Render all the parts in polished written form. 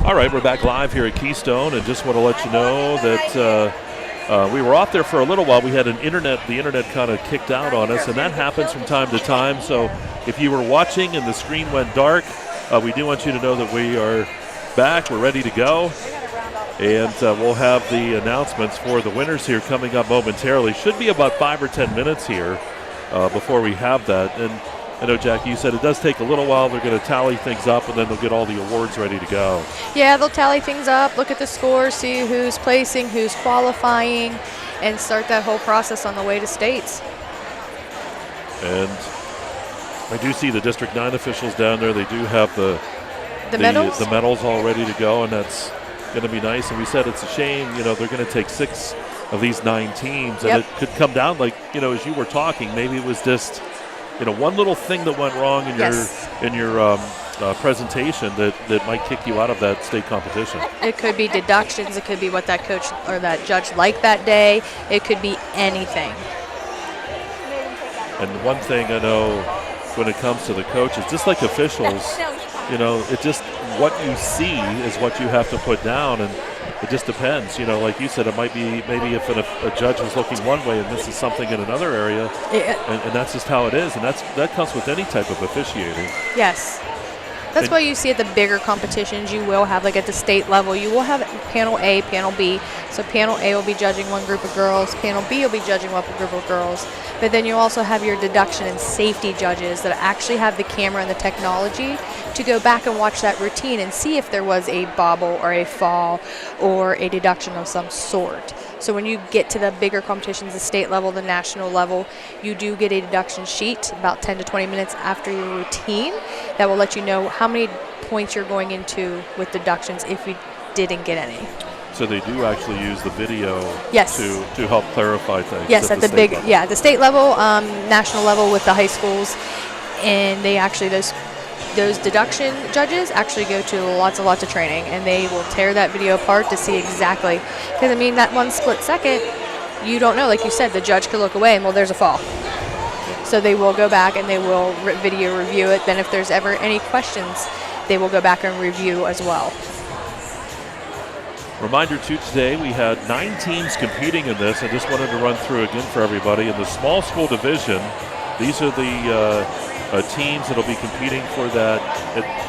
All right, we're back live here at Keystone, and just want to let you know that we were off there for a little while. We had the internet kind of kicked out on us, and that happens from time to time. So if you were watching and the screen went dark, we do want you to know that we are back. We're ready to go, and we'll have the announcements for the winners here coming up momentarily. Should be about 5 or 10 minutes here before we have that. And I know, Jacqie, you said it does take a little while. They're going to tally things up, and then they'll get all the awards ready to go. Yeah, they'll tally things up, look at the scores, see who's placing, who's qualifying, and start that whole process on the way to states. And I do see the District 9 officials down there. They do have the medals all ready to go, and that's going to be nice. And we said it's a shame, they're going to take 6 of these 9 teams, and it could come down like, as you were talking, maybe it was just one little thing that went wrong in your presentation that might kick you out of that state competition. It could be deductions. It could be what that coach or that judge liked that day. It could be anything. And one thing I know when it comes to the coaches, just like officials, it just what you see is what you have to put down, and it just depends. Like you said, it might be maybe if a judge is looking one way and misses something in another area, and that's just how it is, and that comes with any type of officiating. Yes. That's why you see at the bigger competitions, you will have, like at the state level, you will have panel A, panel B. So panel A will be judging one group of girls, panel B will be judging one group of girls. But then you also have your deduction and safety judges that actually have the camera and the technology to go back and watch that routine and see if there was a bobble or a fall or a deduction of some sort. So when you get to the bigger competitions, the state level, the national level, you do get a deduction sheet about 10 to 20 minutes after your routine that will let you know how many points you're going into with deductions if you didn't get any. So they do actually use the video yes. to help clarify things. Yes, at the big level. Yeah, the state level, national level with the high schools, and they actually those deduction judges actually go to lots of training, and they will tear that video apart to see exactly, because I mean that one split second, you don't know. Like you said, the judge could look away and there's a fall. So they will go back and they will video review it. Then if there's ever any questions, they will go back and review as well. Reminder too, today we had 9 teams competing in this. I just wanted to run through again for everybody. In the small school division, these are the teams that will be competing for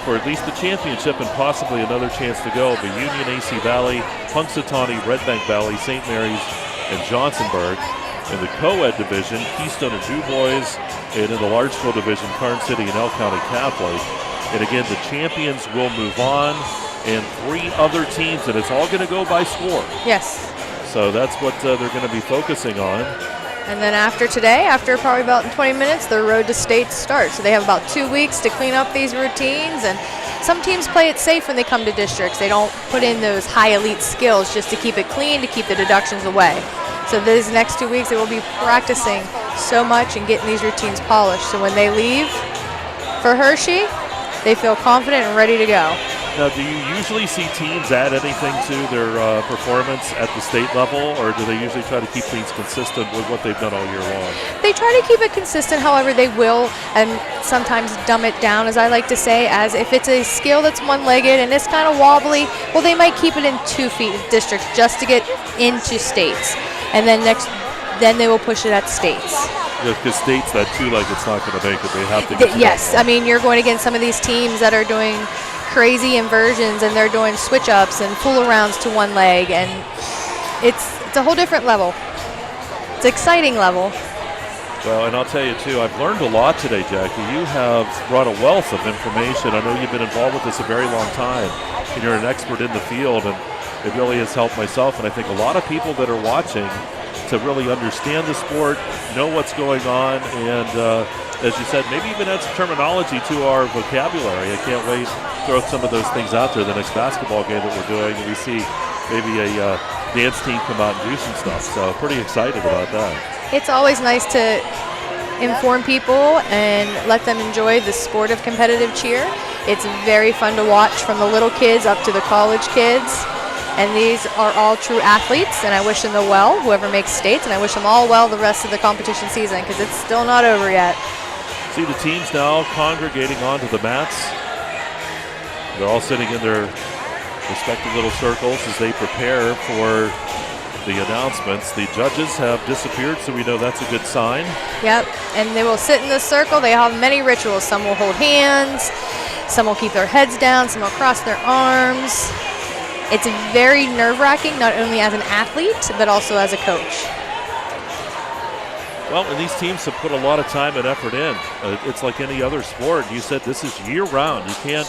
for at least the championship and possibly another chance to go. The Union, AC Valley, Punxsutawney, Red Bank Valley, St. Mary's, and Johnsonburg. In the co-ed division, Keystone and Du Bois, and in the large school division, Karn City and El County Catholic. And again, the champions will move on, and 3 other teams, and it's all going to go by score. Yes. So that's what they're going to be focusing on. And then after today, after probably about 20 minutes, the road to states starts. So they have about 2 weeks to clean up these routines, and some teams play it safe when they come to districts. They don't put in those high elite skills just to keep it clean, to keep the deductions away. So these next 2 weeks, they will be practicing so much and getting these routines polished. So when they leave for Hershey, they feel confident and ready to go. Now, do you usually see teams add anything to their performance at the state level, or do they usually try to keep things consistent with what they've done all year long? They try to keep it consistent, however they will, and sometimes dumb it down, as I like to say, as if it's a skill that's one-legged and it's kind of wobbly, well, they might keep it in 2 feet districts just to get into states. And then then they will push it at states. Because states, that 2-legged's not going to make it. They have to get yes, I mean, you're going against some of these teams that are doing crazy inversions, and they're doing switch-ups and pull-arounds to one leg, and it's a whole different level. It's an exciting level. Well, and I'll tell you, too, I've learned a lot today, Jacqie. You have brought a wealth of information. I know you've been involved with this a very long time, and you're an expert in the field, and it really has helped myself, and I think a lot of people that are watching to really understand the sport, know what's going on, and as you said, maybe even add some terminology to our vocabulary. I can't wait to throw some of those things out there the next basketball game that we're doing, and we see maybe a dance team come out and do some stuff. So pretty excited about that. It's always nice to inform people and let them enjoy the sport of competitive cheer. It's very fun to watch from the little kids up to the college kids. And these are all true athletes, and I wish them the well, whoever makes states, and I wish them all well the rest of the competition season, because it's still not over yet. See the teams now congregating onto the mats. They're all sitting in their respective little circles as they prepare for the announcements. The judges have disappeared, so we know that's a good sign. Yep, and they will sit in this circle. They have many rituals. Some will hold hands, some will keep their heads down, some will cross their arms. It's very nerve-wracking, not only as an athlete, but also as a coach. Well, and these teams have put a lot of time and effort in. It's like any other sport. You said this is year-round. You can't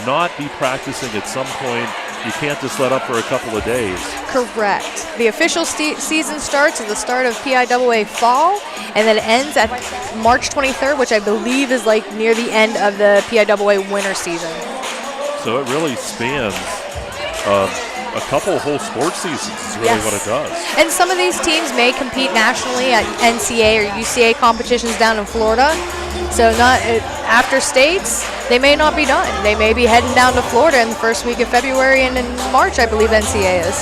not be practicing at some point. You can't just let up for a couple of days. Correct. The official season starts at the start of PIAA fall, and then ends at March 23rd, which I believe is like near the end of the PIAA winter season. So it really spans a couple whole sports seasons is really what it does. And some of these teams may compete nationally at NCAA or UCA competitions down in Florida. So not after states, they may not be done. They may be heading down to Florida in the first week of February, and in March, I believe NCAA is.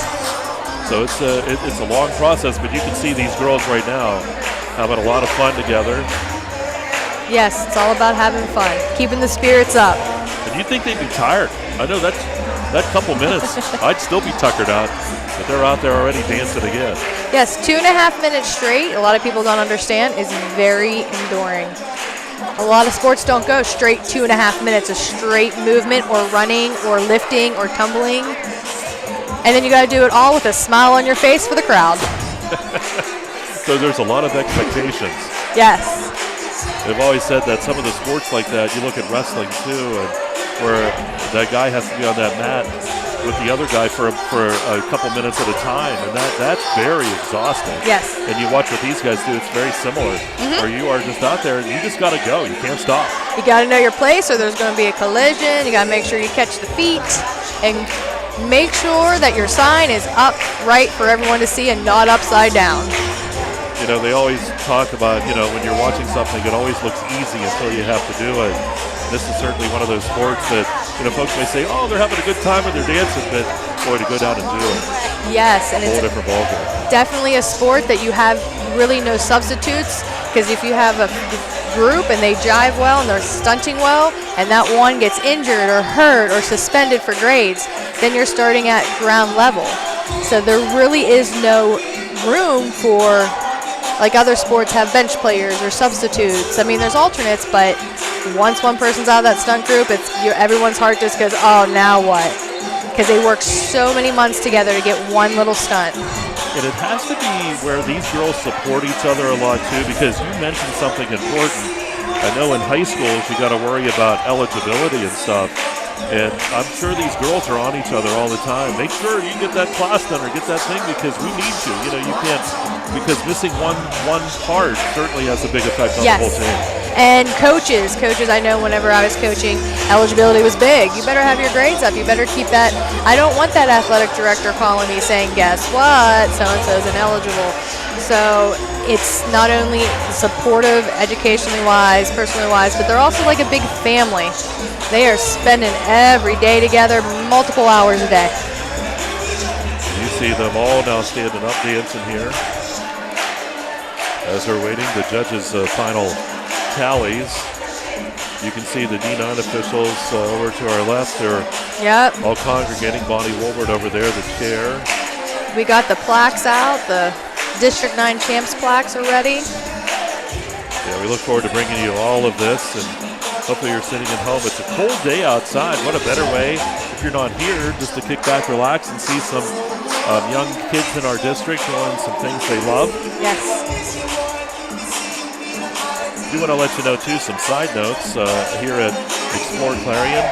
So it's a long process, but you can see these girls right now having a lot of fun together. Yes, it's all about having fun, keeping the spirits up. And you'd think they'd be tired. I know that couple minutes, I'd still be tuckered out, but they're out there already dancing again. Yes, 2.5 minutes straight, a lot of people don't understand, is very enduring. A lot of sports don't go straight 2.5 minutes of straight movement or running or lifting or tumbling. And then you got to do it all with a smile on your face for the crowd. So there's a lot of expectations. Yes. They've always said that some of the sports like that, you look at wrestling too, and where that guy has to be on that mat with the other guy for a couple minutes at a time, and that's very exhausting. Yes. And you watch what these guys do, it's very similar. Where you are just out there and you just got to go. You can't stop. You got to know your place or there's going to be a collision. You got to make sure you catch the feet and make sure that your sign is upright for everyone to see and not upside down. You know, they always talk about, you know, when you're watching something, it always looks easy until you have to do it. This is certainly one of those sports that, you know, folks may say, oh, they're having a good time when they're dancing, but boy, to go down and do it. Yes, and a whole it's different ballgame. Definitely a sport that you have really no substitutes, because if you have a group and they jive well and they're stunting well, and that one gets injured or hurt or suspended for grades, then you're starting at ground level. So there really is no room for, like other sports have bench players or substitutes. I mean, there's alternates, but once one person's out of that stunt group, everyone's heart just goes, oh, now what? Because they work so many months together to get one little stunt. And it has to be where these girls support each other a lot too, because you mentioned something important. I know in high schools you got to worry about eligibility and stuff, and I'm sure these girls are on each other all the time. Make sure you get that class done or get that thing because we need you. You know, you can't, because missing one part certainly has a big effect on the whole team. And coaches, I know whenever I was coaching, eligibility was big. You better have your grades up. You better keep that. I don't want that athletic director calling me saying, guess what, so-and-so's ineligible. So it's not only supportive, educationally wise, personally wise, but they're also like a big family. They are spending every day together, multiple hours a day. You see them all now standing up dancing here. As they're waiting, the judges' final tallies. You can see the D9 officials over to our left. They're all congregating. Bonnie Woolward over there, the chair. We got the plaques out. The District 9 Champs plaques are ready. Yeah, we look forward to bringing you all of this, and hopefully you're sitting at home. It's a cold day outside. What a better way, if you're not here, just to kick back, relax, and see some young kids in our district doing some things they love. Yes. I do want to let you know, too, some side notes here at Explore Clarion.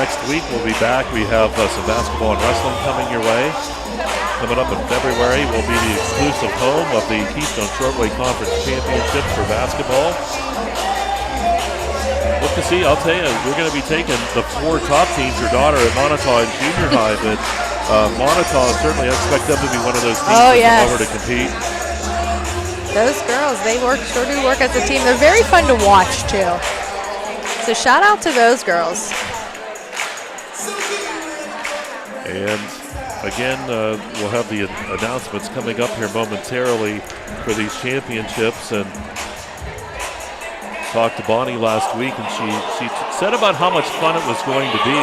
Next week, we'll be back. We have some basketball and wrestling coming your way. Coming up in February will be the exclusive home of the Keystone Shortway Conference Championships for basketball. Look to see, I'll tell you, we're going to be taking the 4 top teams, your daughter at Montauk in junior high, but Montauk, certainly I expect them to be one of those teams that come over to compete. Those girls, they sure do work as a team. They're very fun to watch, too. So shout out to those girls. And again, we'll have the announcements coming up here momentarily for these championships. And talked to Bonnie last week, and she said about how much fun it was going to be.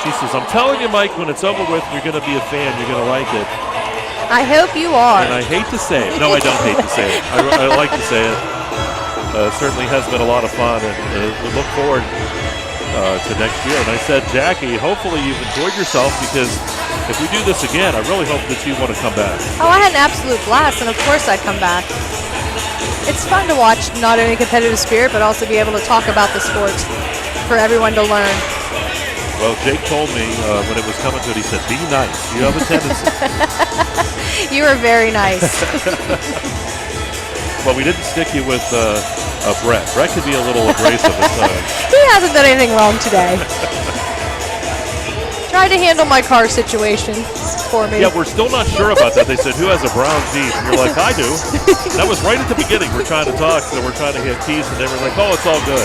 She says, I'm telling you, Mike, when it's over with, you're going to be a fan. You're going to like it. I hope you are. And I hate to say it. No, I don't hate to say it. I like to say it. Certainly has been a lot of fun, and we look forward to next year. And I said, Jacqie, hopefully you've enjoyed yourself, because if we do this again, I really hope that you want to come back. Oh, I had an absolute blast, and of course I'd come back. It's fun to watch not only competitive spirit, but also be able to talk about the sport for everyone to learn. Well, Jake told me when it was coming to it, he said, be nice. You have a tendency. You were very nice. Well, we didn't stick you with Brett. Brett could be a little abrasive at times. He hasn't done anything wrong today. Tried to handle my car situation for me. Yeah, we're still not sure about that. They said, who has a brown Jeep? And you're like, I do. That was right at the beginning. We're trying to talk, so we're trying to get keys, and they were like, oh, it's all good.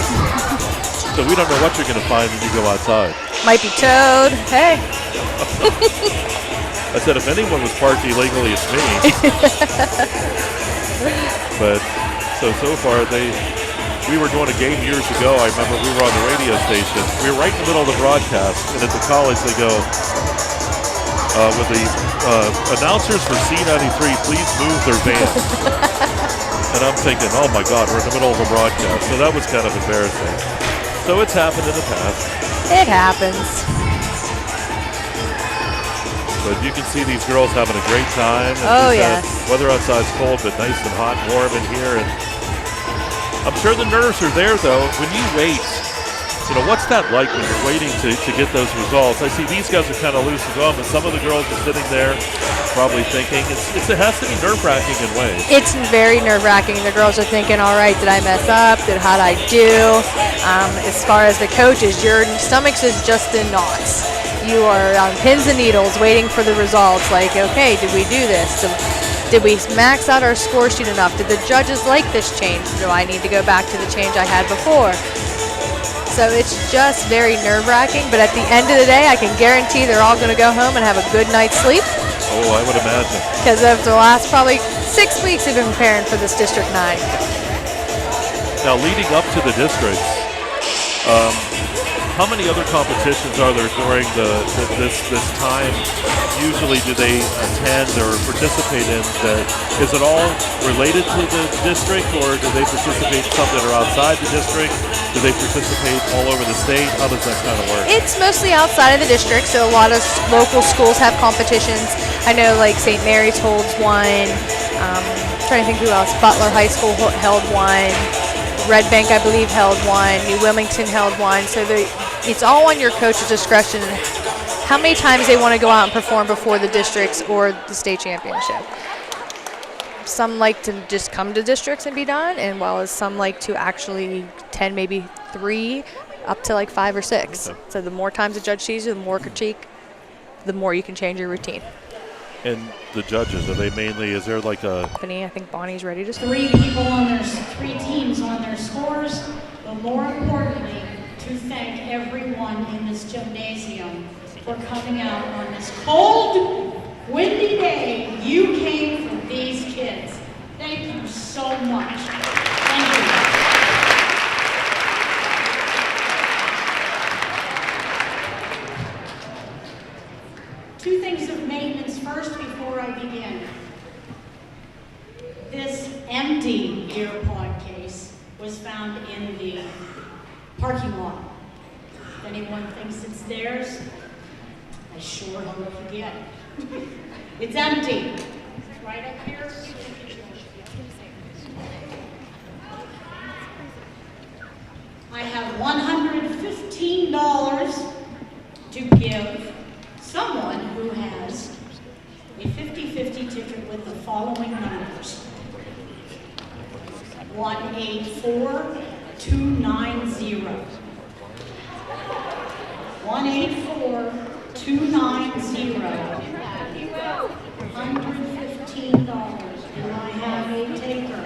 So we don't know what you're going to find when you go outside. Might be towed. Hey. I said, if anyone was parked illegally, it's me. But so far, we were doing a game years ago. I remember we were on the radio station. We were right in the middle of the broadcast, and at the college they go, with the announcers for C93, please move their van. And I'm thinking, oh my God, we're in the middle of a broadcast. So that was kind of embarrassing. So it's happened in the past. It happens. But you can see these girls having a great time. Oh, yes. Weather outside's cold, but nice and hot and warm in here. And I'm sure the nerves are there, though. When you wait, what's that like when you're waiting to get those results? I see these guys are kind of loose and going, but some of the girls are sitting there probably thinking it has to be nerve-wracking in ways. It's very nerve-wracking. The girls are thinking, all right, did I mess up? How'd I do? As far as the coaches, your stomachs is just in knots. You are on pins and needles waiting for the results. Like, okay, did we do this? Did we max out our score sheet enough? Did the judges like this change? Do I need to go back to the change I had before? So it's just very nerve-wracking, but at the end of the day, I can guarantee they're all going to go home and have a good night's sleep. Oh, I would imagine. Because over the last probably 6 weeks, they've been preparing for this District 9. Now, leading up to the districts, how many other competitions are there during this time? Usually, do they attend or participate in? Is it all related to the district, or do they participate in some that are outside the district? Do they participate all over the state? How does that kind of work? It's mostly outside of the district, so a lot of local schools have competitions. I know, like St. Mary's holds one. Trying to think who else. Butler High School held one. Red Bank, I believe, held one. New Wilmington held one. So it's all on your coach's discretion how many times they want to go out and perform before the districts or the state championship. Some like to just come to districts and be done, and while as some like to actually attend maybe 3 up to like 5 or 6. Okay. So the more times the judge sees you, the more critique, the more you can change your routine. And the judges, are they mainly, is there like a... I think Bonnie's ready to start. 3 people on their 3 teams on their scores, but more importantly, to thank everyone in this gymnasium for coming out on this cold, windy day. You came for these kids. Thank you so much. Thank you. Two things of maintenance first before I begin. This empty AirPod case was found in the parking lot. If anyone thinks it's theirs, I sure hope you get it. It's empty. It's right up here. I have $115 to give someone who has a 50-50 ticket with the following numbers. 184290. 184290. $115. Do I have a taker?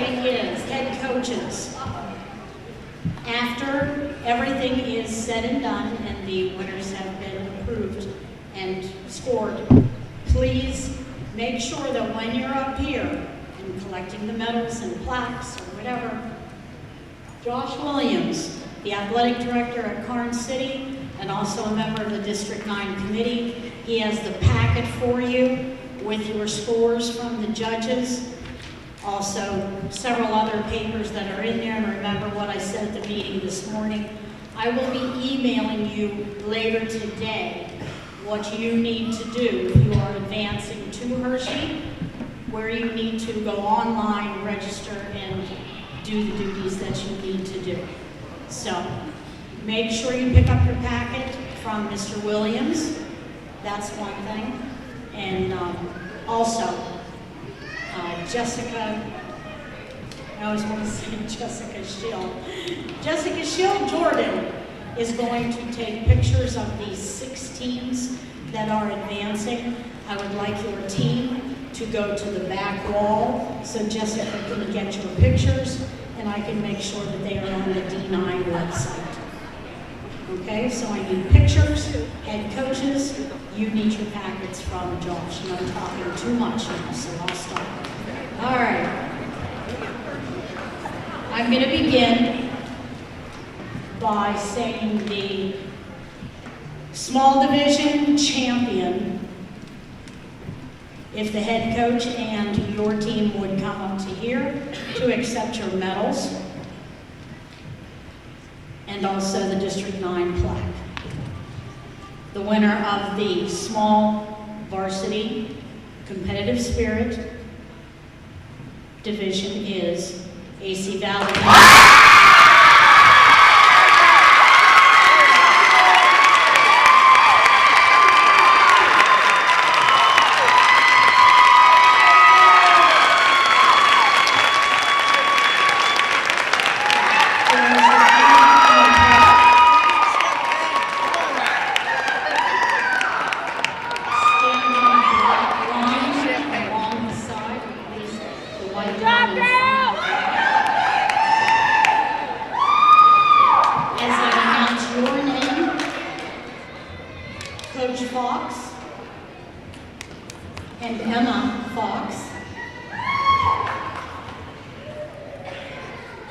thing is, head coaches, after everything is said and done and the winners have been approved and scored, please make sure that when you're up here and collecting the medals and plaques or whatever, Josh Williams, the athletic director at Karnes City and also a member of the District 9 committee, he has the packet for you with your scores from the judges. Also, several other papers that are in there, and remember what I said at the meeting this morning. I will be emailing you later today what you need to do if you are advancing to Hershey, where you need to go online, register, and do the duties that you need to do. So, make sure you pick up your packet from Mr. Williams. That's one thing. And also, Jessica, I always want to say Jessica Shield. Jessica Shield Jordan is going to take pictures of these 6 teams that are advancing. I would like your team to go to the back wall so Jessica can get your pictures and I can make sure that they are on the D9 website. Okay, so I need pictures, head coaches, you need your packets from Josh, and I'm talking too much now, so I'll stop. All right. I'm going to begin by saying the small division champion, if the head coach and your team would come up to here to accept your medals, and also the District 9 plaque. The winner of the small varsity competitive spirit division is AC Valley.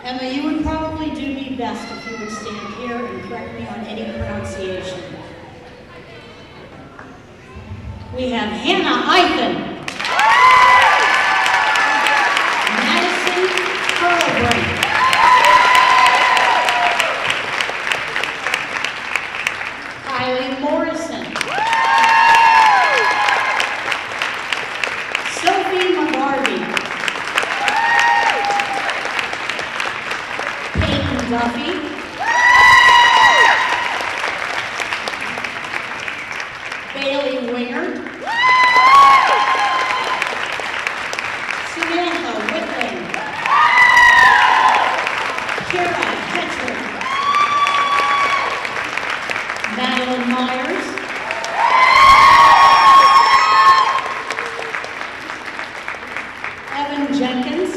Emma, you would probably do me best if you would stand here and correct me on any pronunciation. We have Hannah Eithen. Madison Curlbrink. Kylie Morrison. Sophie McGarvey. Duffy, Bailey Winger, Samantha Whitling, Kara Hetzer, Madeline Myers, Evan Jenkins,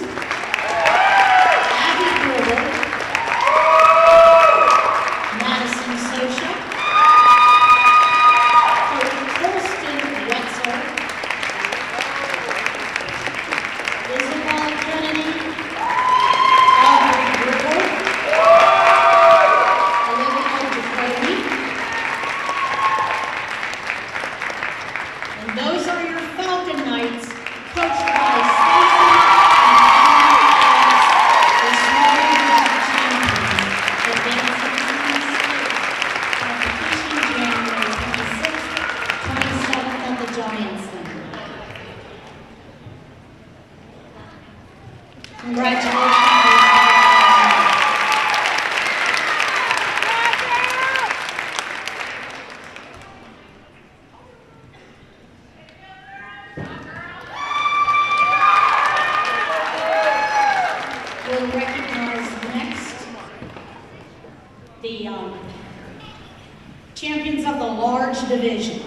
champions of the large division.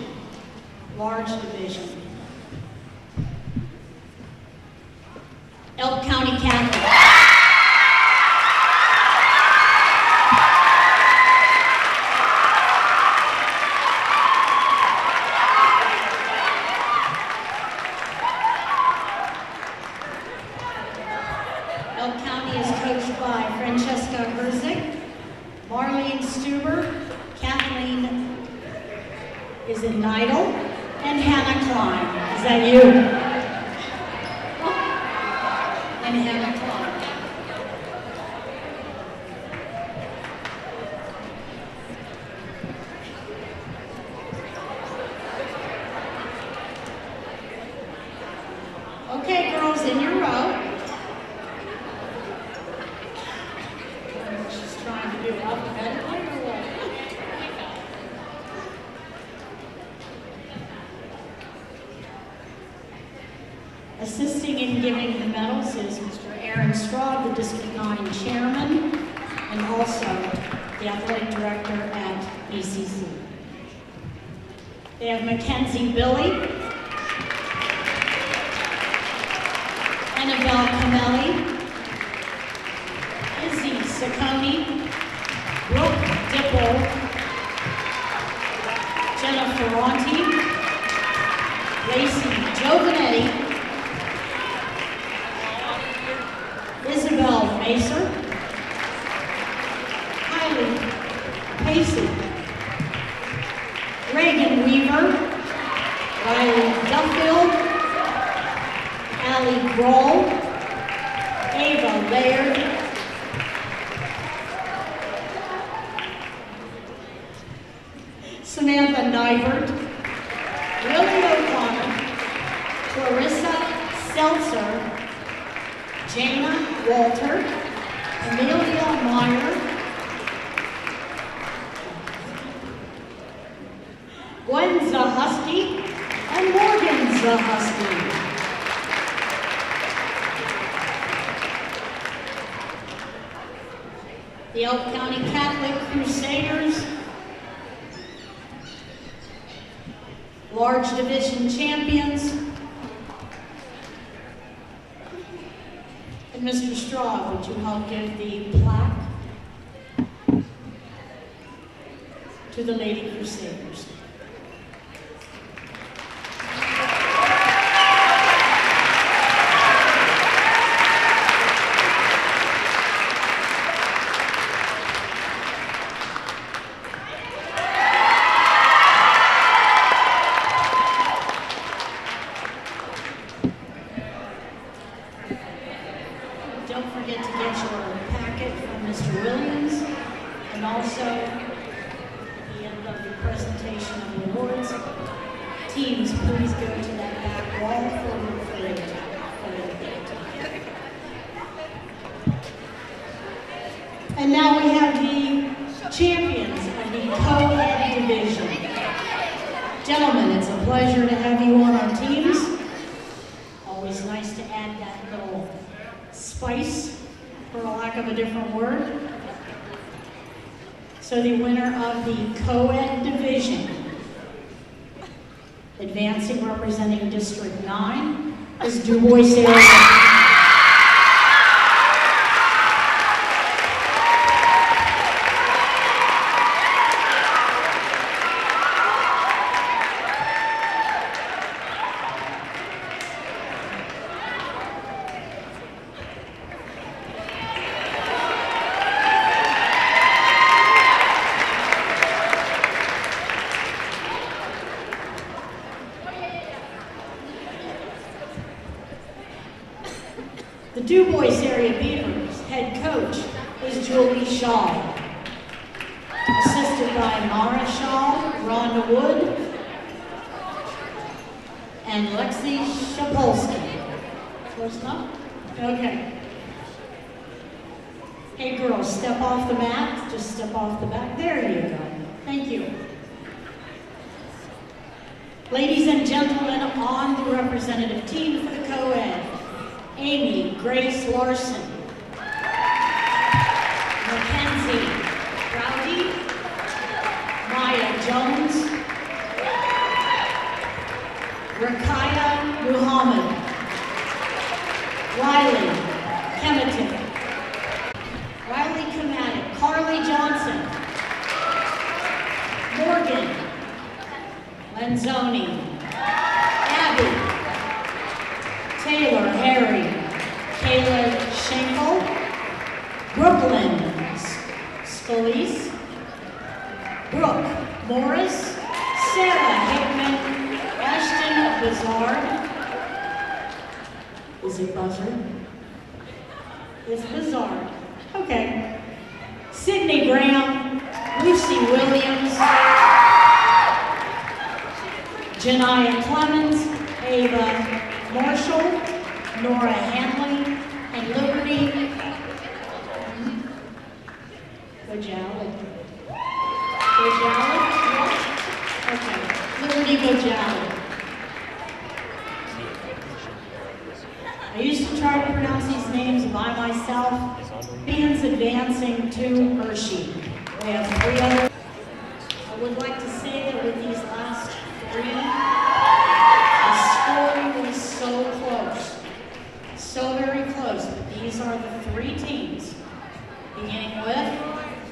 Elk County Catholic. by Francesca Herzik, Marlene Stuber, Kathleen is in Nidal, and Hannah Klein. Is that you? And Hannah Klein. Okay, girls, in your row. She's trying to do alphabetically or what? Assisting in giving the medals is Mr. Aaron Straub, the District 9 Chairman, and also the Athletic Director at BCC. They have Mackenzie Billy, Annabelle Camelli, Izzy Sacconi, Brooke Dipple, Jenna Ferranti, Lacey Giovanetti, Isabel Macer, Kylie Pacey, Reagan Weaver, Riley Duffield, Allie Grohl, Ava Laird, Samantha Nybert, Willie O'Connor, Clarissa Seltzer, Jana Walter, Amelia Meyer, Gwen Zahusky, and Morgan Zahusky. The Elk County Catholic Crusaders, large division champions, and Mr. Straub, would you help give the plaque to the Lady Crusaders? Don't forget to get your packet from Mr. Williams, and also at the end of the presentation of the awards, teams, please go to that back wall for your photo. And now we have the champions of the co-ed division. Gentlemen, it's a pleasure to have you on our teams. Always nice to add that little spice, for a lack of a different word. So the winner of the co-ed division, advancing representing District 9, is Du Bois area. The Du Bois area Beavers head coach is Julie Shaw, assisted by Mara Shaw, Rhonda Wood, and Lexi Shapolsky. Close enough? Okay. Hey girls, step off the mat. Just step off the back. There you go. Thank you. Ladies and gentlemen, on the representative team for the co-ed, Amy Grace Larson, Mackenzie Rowdy, Maya Jones, Rakaya Muhammad, Riley Kematic, Riley Kematic, Carly Johnson, Morgan Lanzoni, Abby Taylor Harry, Kayla Schenkel, Brooklyn Scalise, Brooke Morris, Sarah Hickman, Ashton Bizarre. Is it Buzzard? It's Bizarre. Okay. Sydney Graham, Lucy Williams, Janiyah Clemens, Ava Marshall, Nora Hanley, and Liberty Bajali. Okay, Liberty Bajali. I used to try to pronounce these names by myself. Fans advancing to Hershey. We have 3 other. I would like to say that with these last 3, the scoring was so close. So very close, but these are the 3 teams, beginning with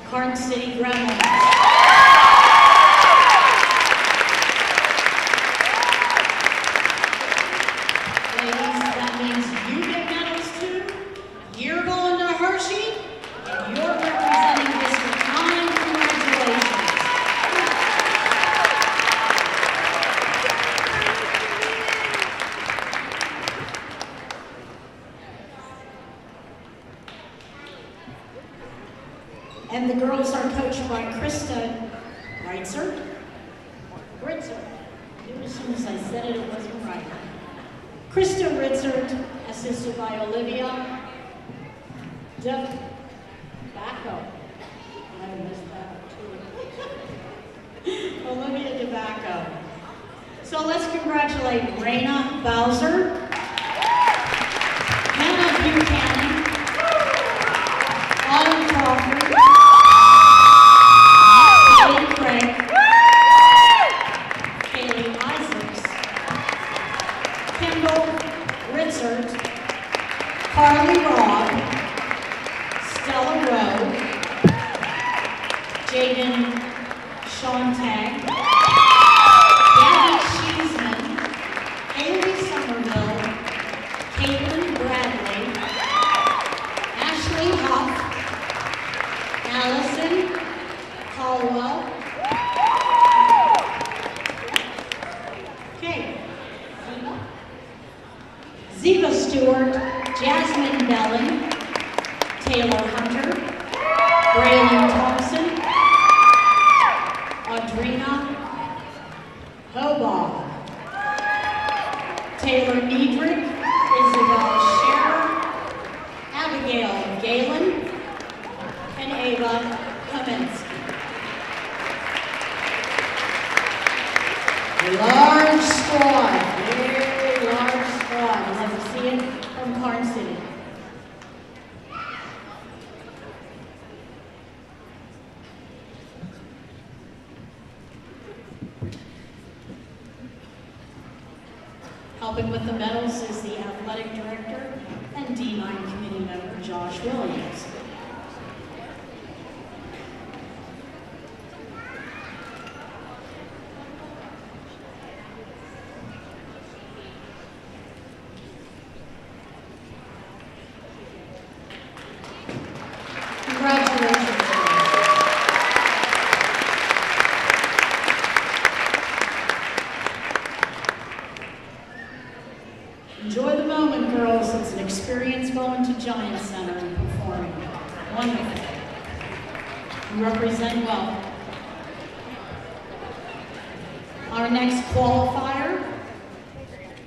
Karn City Gremlins. Ladies, that means you get medals too. You're going to Hershey, and you're representing District 9. Congratulations. And the girls are coached by Krista Ritzer. As soon as I said it, it wasn't right. Krista Ritzert, assisted by Olivia DeBacco. I missed that too. Olivia DeBacco. So let's congratulate Raina Bowser, Hannah Buchanan, Autumn Crawford, Kaylee Craig, Kaylee Isaacs, Kendall Ritzert, Carly Robb, Stella Rowe, Jaden Shontag, Gabby Cheeseman, Haley Somerville, Caitlin Bradley, Ashley Huff, Allison Caldwell. Okay. Ziva Stewart, Jasmine Bellin, Taylor Hunter, Braylon Thompson, Audrina Hobaugh, Taylor Niedrich, Isabel Scherer, Abigail Galen, and Ava Kaminsky. Large squad, very large squad. As you see it from Karn City. Helping with the medals is the athletic director and D9 committee member, Josh Williams. Congratulations. Enjoy the moment, girls. It's an experience going to Giant Center and performing. Wonderful. You represent well. Our next qualifier,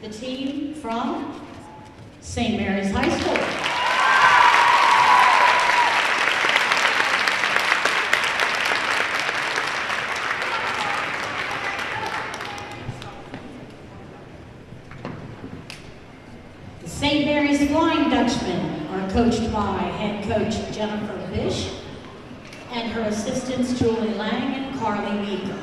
the team from St. Mary's High School. St. Mary's Flying Dutchmen are coached by head coach Jennifer Bish and her assistants Julie Lang and Carly Meeker.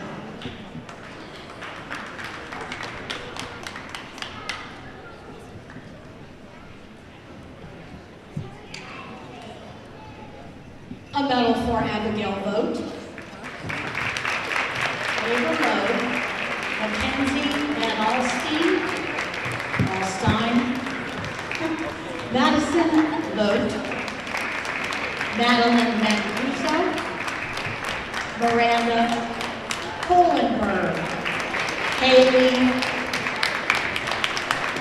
A medal for Abigail Vogt, Ava Lowe, Mackenzie Van Alstein, Madison Vogt, Madeline Mancuso, Miranda Kohlenberg, Haley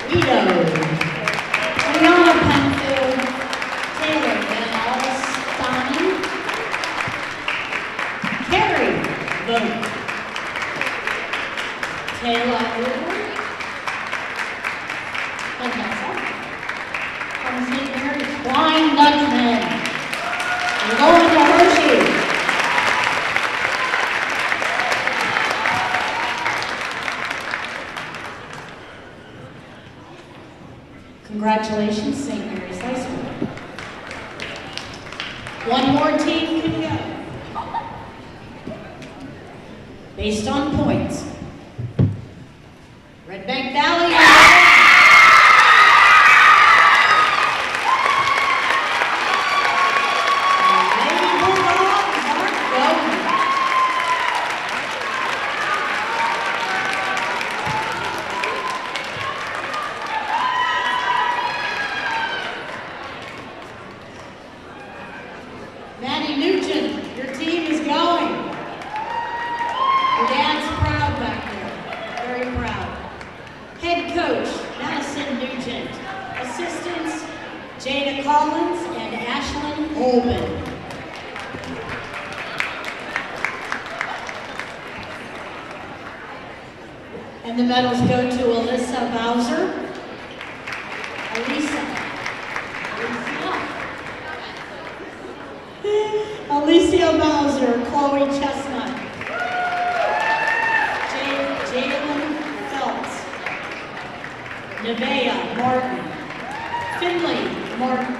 Guido, Brianna Penfield, Taylor Van Alstine, Carrie Vogt, Taylor Woodward, and that's all. From St. Mary's, Blind Dutchman. We're going to Hershey. Congratulations, St. Mary's High School. One more team can go. Based on points. Red Bank Valley. Lady Bulldogs are going. Maddie Nugent, your team is going. Your dad's proud back there, very proud. Head coach, Madison Nugent. Assistants, Jada Collins and Ashlyn Olben. And the medals go to Alyssa Bowser. Alicia Bowser, Chloe Chestnut, Jalen Phelps, Nevaeh Martin, Finley Martin,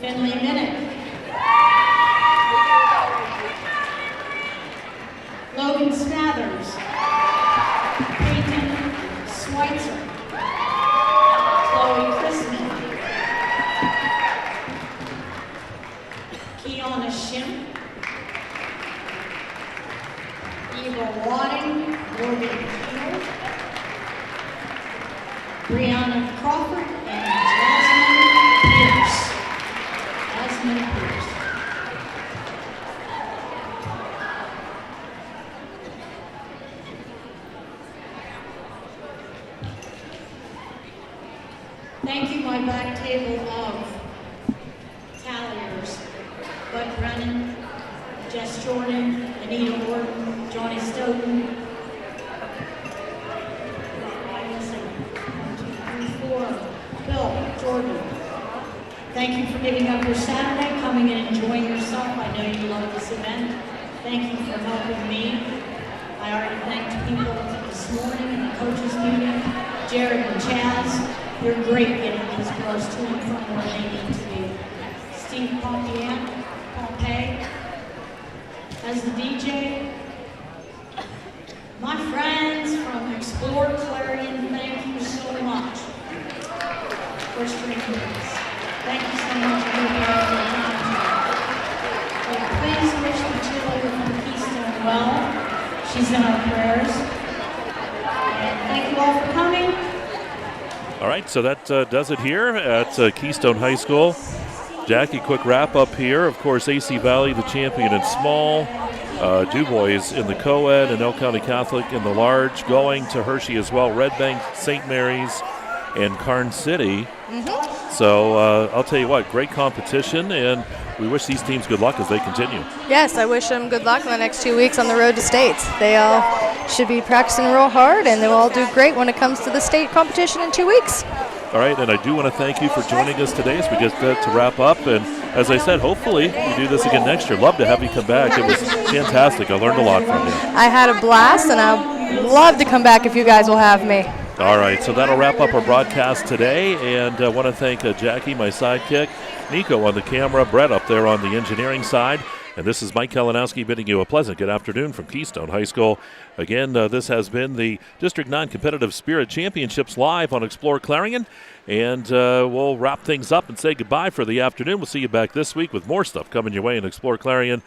Finley Minnick, Logan Smathers, Peyton Schweitzer, Chloe Christman, Kiana Shim, Eva Wadding, Morgan Keel, Brianna Crawford, and Jasmine Pierce. Thank you, my back table of talliers. Bud Brennan, Jess Jordan, Anita Orton, Johnny Stoughton. 1, 2, 3, 4. Bill Jordan. Thank you for giving up your Saturday, coming and enjoying yourself. I know you love this event. Thank you for helping me. I already thanked people this morning in the coaches meeting. Jared and Chaz, you're great getting these girls to and from where they need to be. Steve Pompey, as the DJ. My friends from exploreClarion, thank you so much for streaming this. Thank you so much for being here for the time. Please wish the cheerleader from Keystone well. She's in our prayers. And thank you all for coming. All right, so that does it here at Keystone High School. Jacqie, quick wrap up here. Of course, AC Valley, the champion in small. DuBois in the co-ed and Elk County Catholic in the large. Going to Hershey as well. Red Bank, St. Mary's, and Karn City. So I'll tell you what, great competition, and we wish these teams good luck as they continue. Yes, I wish them good luck in the next 2 weeks on the road to states. They all should be practicing real hard, and they'll all do great when it comes to the state competition in 2 weeks. All right, and I do want to thank you for joining us today as we get to wrap up. And as I said, hopefully we do this again next year. Love to have you come back. It was fantastic. I learned a lot from you. I had a blast, and I'd love to come back if you guys will have me. All right, so that'll wrap up our broadcast today. And I want to thank Jacqie, my sidekick, Nico on the camera, Brett up there on the engineering side. And this is Mike Kalinowski bidding you a pleasant good afternoon from Keystone High School. Again, this has been the District 9 Competitive Spirit Championships live on exploreClarion. And we'll wrap things up and say goodbye for the afternoon. We'll see you back this week with more stuff coming your way in exploreClarion.